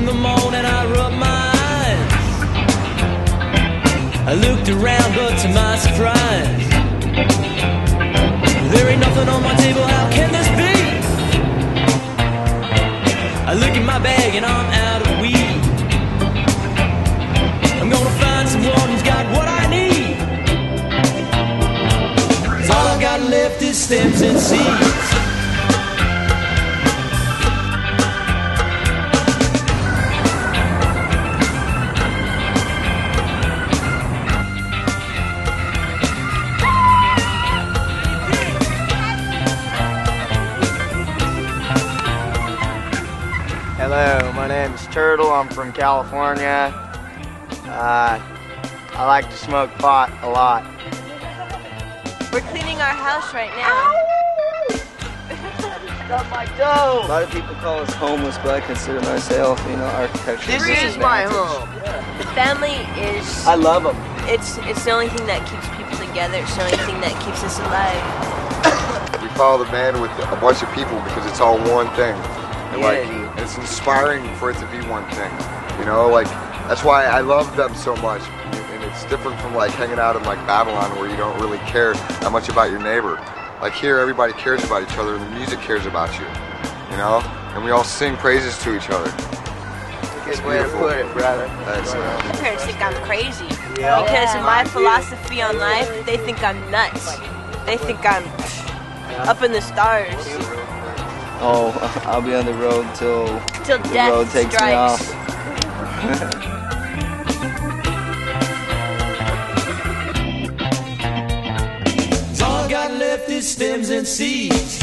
the morning I rubbed my eyes. I looked around, but to my surprise, there ain't nothing on my table, how can this be? I look in my bag and I'm out of weed. I'm gonna find someone who's got what I need. 'Cause all I got left is stems and seeds. Hello, my name is Turtle. I'm from California. I like to smoke pot a lot. We're cleaning our house right now. Got my toe! A lot of people call us homeless, but I consider myself, architectural. This is my home. Family is... I love them. It's the only thing that keeps people together. It's the only thing that keeps us alive. We follow the band with a bunch of people because it's all one thing. And it's inspiring for it to be one thing. That's why I love them so much. And it's different from hanging out in Babylon where you don't really care that much about your neighbor. Here, everybody cares about each other and the music cares about you. And we all sing praises to each other. Good way to put it, brother. My parents think I'm crazy. Because of my philosophy on life, they think I'm nuts. They think I'm up in the stars. Oh, I'll be on the road till the death road takes strikes. me off. All I got left is stems and seeds.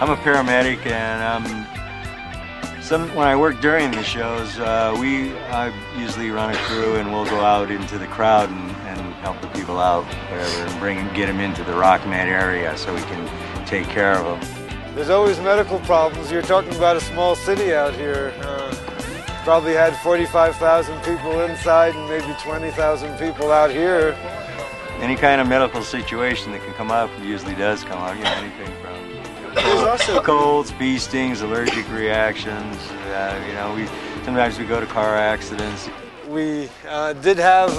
I'm a paramedic, and when I work during the shows, I usually run a crew, and we'll go out into the crowd and help the people out, whatever, and get them into the RockMed area so we can take care of them. There's always medical problems. You're talking about a small city out here. Probably had 45,000 people inside and maybe 20,000 people out here. Any kind of medical situation that can come up usually does come up. Anything from colds, bee stings, allergic reactions. Sometimes we go to car accidents. We did have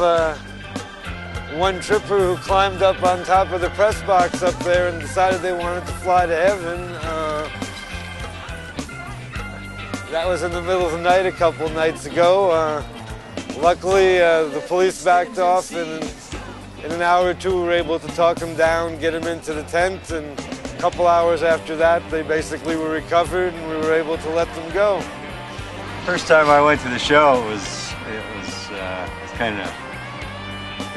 one tripper who climbed up on top of the press box up there and decided they wanted to fly to heaven. That was in the middle of the night a couple nights ago. Luckily, the police backed off, and in an hour or two we were able to talk him down, get him into the tent, and a couple hours after that they basically were recovered and we were able to let them go. First time I went to the show, it was kind of,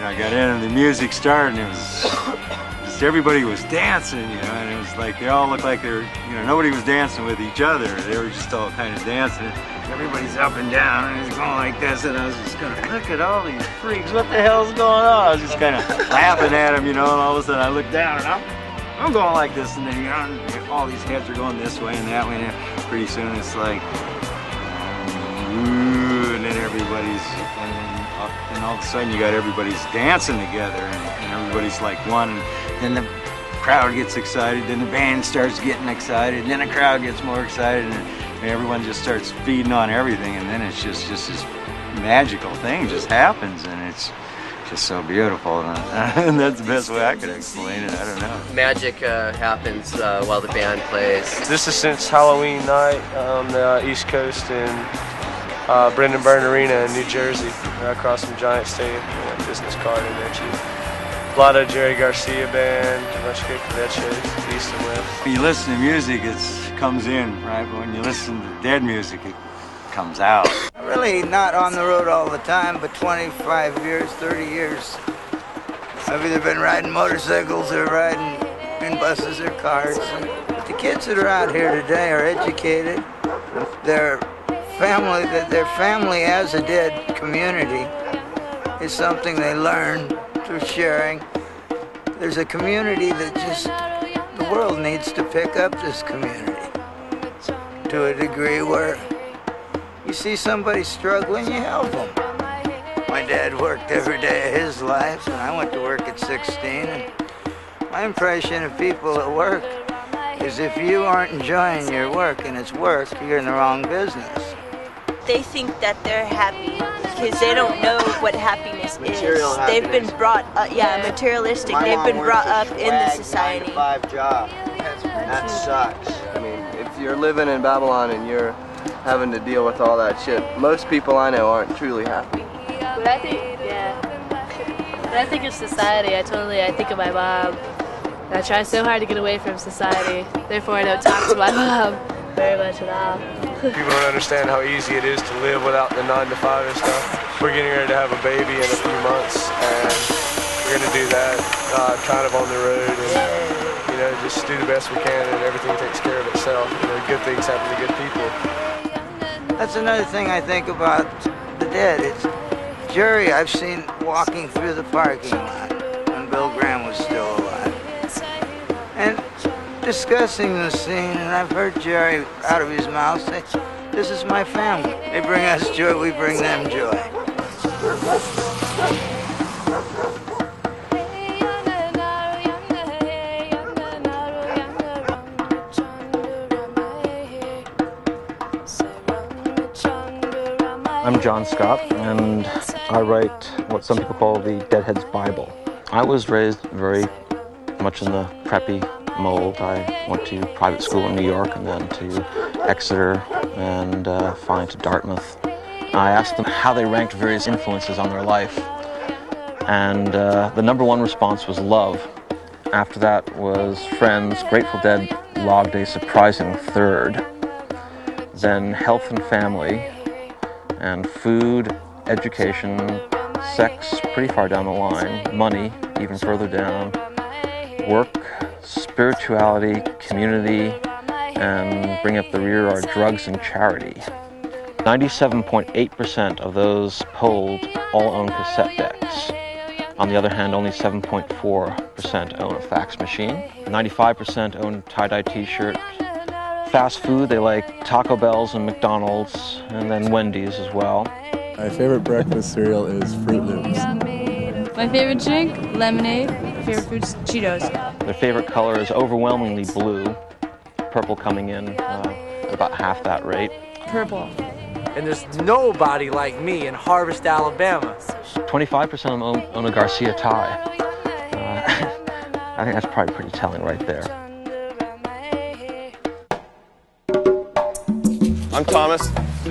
I got in and the music started, and it was just everybody was dancing, and it was like they all looked like they're, nobody was dancing with each other. They were just all kind of dancing. Everybody's up and down, and it's going like this, and I was just going, look at all these freaks, what the hell's going on? I was just kind of laughing at them, and all of a sudden I looked down, and I'm going like this, and then, all these heads are going this way and that way, and pretty soon it's like, and then everybody's, and all of a sudden you got everybody's dancing together, and everybody's like one, and then the crowd gets excited, then the band starts getting excited, and then the crowd gets more excited, and everyone just starts feeding on everything, and then it's just this magical thing just happens, and it's just so beautiful, and that's the best way I could explain it. I don't know. Magic happens while the band plays. This is since Halloween night on the East Coast in Brendan Byrne Arena in New Jersey, right across from Giant Stadium. Business card in there too. A lot of Jerry Garcia band, a bunch of good cadet shows, east and west. When you listen to music, it comes in, right? But when you listen to dead music, it comes out. Really not on the road all the time, but 25 years, 30 years. I've either been riding motorcycles or riding in buses or cars. The kids that are out here today are educated. Their family as a dead community is something they learn through sharing. There's a community that just the world needs to pick up this community to a degree where you see somebody struggling, you help them. My dad worked every day of his life, and I went to work at 16, and my impression of people at work is if you aren't enjoying your work and it's work, you're in the wrong business. They think that they're happy because they don't know what happiness Material is. happiness. They've been brought up, materialistic. My They've mom been works brought a up in the swag society. 9-to-5 job. That sucks. I mean, if you're living in Babylon and you're having to deal with all that shit, most people I know aren't truly happy. When I think of society, I think of my mom. And I try so hard to get away from society. Therefore, I don't talk to my mom very much at all. People don't understand how easy it is to live without the 9-to-5 and stuff. We're getting ready to have a baby in a few months, and we're going to do that kind of on the road, and you know, just do the best we can, and everything takes care of itself. You know, good things happen to good people. That's another thing I think about the dead. It's Jerry I've seen walking through the parking lot when Bill Graham was still alive, and discussing the scene, and I've heard Jerry out of his mouth say, "This is my family. They bring us joy, we bring them joy." I'm John Scott, and I write what some people call the Deadhead's Bible. I was raised very much in the preppy mold. I went to private school in New York and then to Exeter and finally to Dartmouth. I asked them how they ranked various influences on their life, and the number one response was love. After that was Friends, Grateful Dead logged a surprising third. Then health and family, and food, education, sex pretty far down the line, money even further down, work, spirituality, community, and bring up the rear are drugs and charity. 97.8% of those polled all own cassette decks. On the other hand, only 7.4% own a fax machine. 95% own tie-dye t-shirt. Fast food, they like Taco Bells and McDonald's, and then Wendy's as well. My favorite breakfast cereal is Fruit Loops. My favorite drink, lemonade. My favorite food's Cheetos. Their favorite color is overwhelmingly blue, purple coming in at about half that rate. Purple. And there's nobody like me in Harvest, Alabama. 25% of them own a Garcia tie. I think that's probably pretty telling right there. I'm Thomas.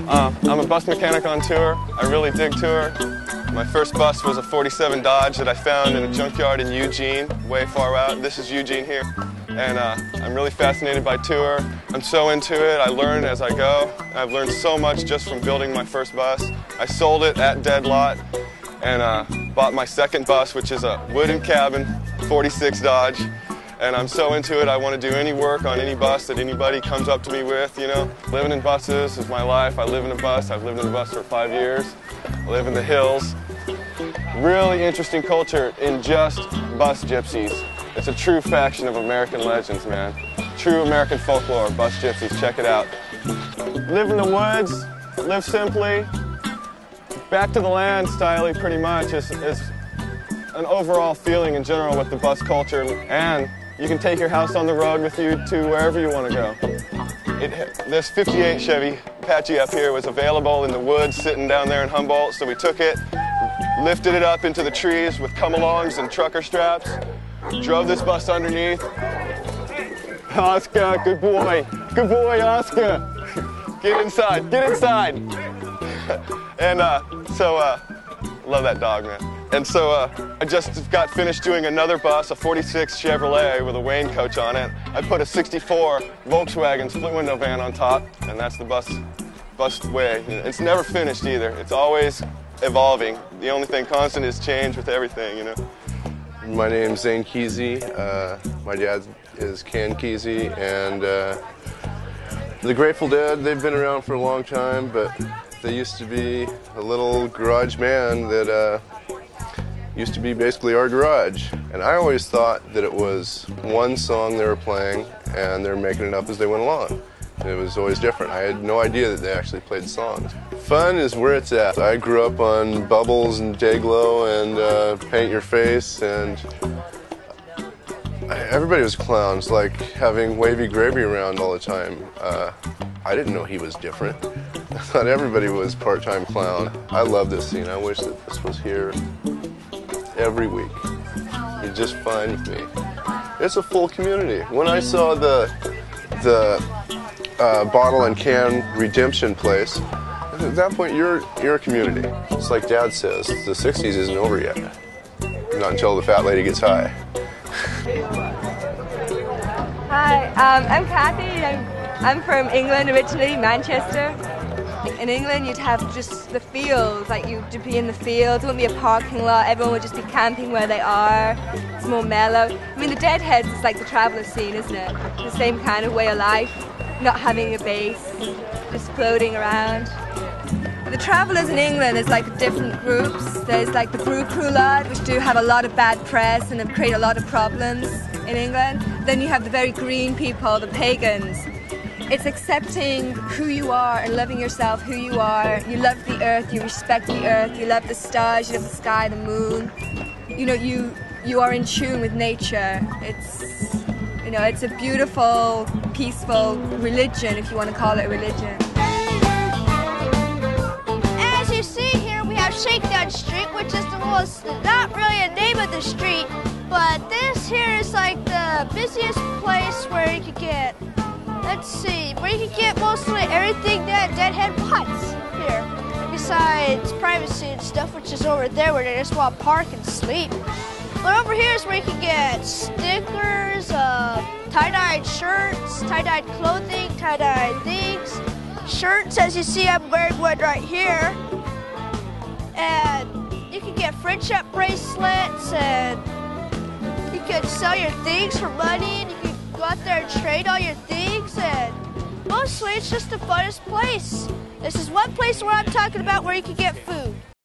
I'm a bus mechanic on tour. I really dig tour. My first bus was a 47 Dodge that I found in a junkyard in Eugene, way far out. This is Eugene here. And I'm really fascinated by tour. I'm so into it. I learn as I go. I've learned so much just from building my first bus. I sold it at Dead Lot and bought my second bus, which is a wooden cabin 46 Dodge. And I'm so into it, I want to do any work on any bus that anybody comes up to me with, you know. Living in buses is my life. I live in a bus. I've lived in a bus for 5 years. I live in the hills. Really interesting culture in just bus gypsies. It's a true faction of American legends, man. True American folklore, bus gypsies, check it out. Live in the woods, live simply, back to the land style pretty much is an overall feeling in general with the bus culture, and you can take your house on the road with you to wherever you want to go. This 58 Chevy Apache up here was available in the woods sitting down there in Humboldt, so we took it, lifted it up into the trees with come-alongs and trucker straps, drove this bus underneath. Oscar, good boy, Oscar. Get inside, get inside. And love that dog, man. And so I just got finished doing another bus, a 46 Chevrolet with a Wayne coach on it. I put a 64 Volkswagen split window van on top, and that's the bus way. It's never finished either. It's always evolving. The only thing constant is change with everything, you know. My name's Zane Kesey. My dad is Ken Kesey, and the Grateful Dead, they've been around for a long time, but they used to be a little garage band that used to be basically our garage. And I always thought that it was one song they were playing and they're making it up as they went along. It was always different. I had no idea that they actually played songs. Fun is where it's at. I grew up on Bubbles and Day-Glo and Paint Your Face, and everybody was clowns, like having Wavy Gravy around all the time. I didn't know he was different. I thought everybody was part-time clown. I love this scene. I wish that this was here every week. It's just fine with me. It's a full community. When I saw the bottle and can redemption place, at that point you're a community. It's like Dad says, the 60s isn't over yet. Not until the fat lady gets high. Hi, I'm Kathy. I'm from England originally, Manchester. In England, you'd have just the fields, like you'd be in the fields, it wouldn't be a parking lot, everyone would just be camping where they are. It's more mellow. I mean, the Deadheads is like the traveller scene, isn't it? The same kind of way of life, not having a base, just floating around. The travellers in England is like different groups. There's like the Brew Crew lot, which do have a lot of bad press and have created a lot of problems in England. Then you have the very green people, the pagans. It's accepting who you are and loving yourself, who you are. You love the earth, you respect the earth, you love the stars, you love the sky, the moon. You know, you are in tune with nature. It's a beautiful, peaceful religion, if you want to call it a religion. As you see here, we have Shakedown Street, which is not really a name of the street, but this here is like the busiest place where you could get, where you can get mostly everything that Deadhead wants here. Besides privacy and stuff, which is over there where they just want to park and sleep. But over here is where you can get stickers, tie-dyed shirts, tie-dyed clothing, tie-dyed things. Shirts, as you see, I'm wearing one right here. And you can get friendship bracelets, and you can sell your things for money, and you can go out there and trade all your things, and mostly it's just the funnest place. This is one place where I'm talking about where you can get food.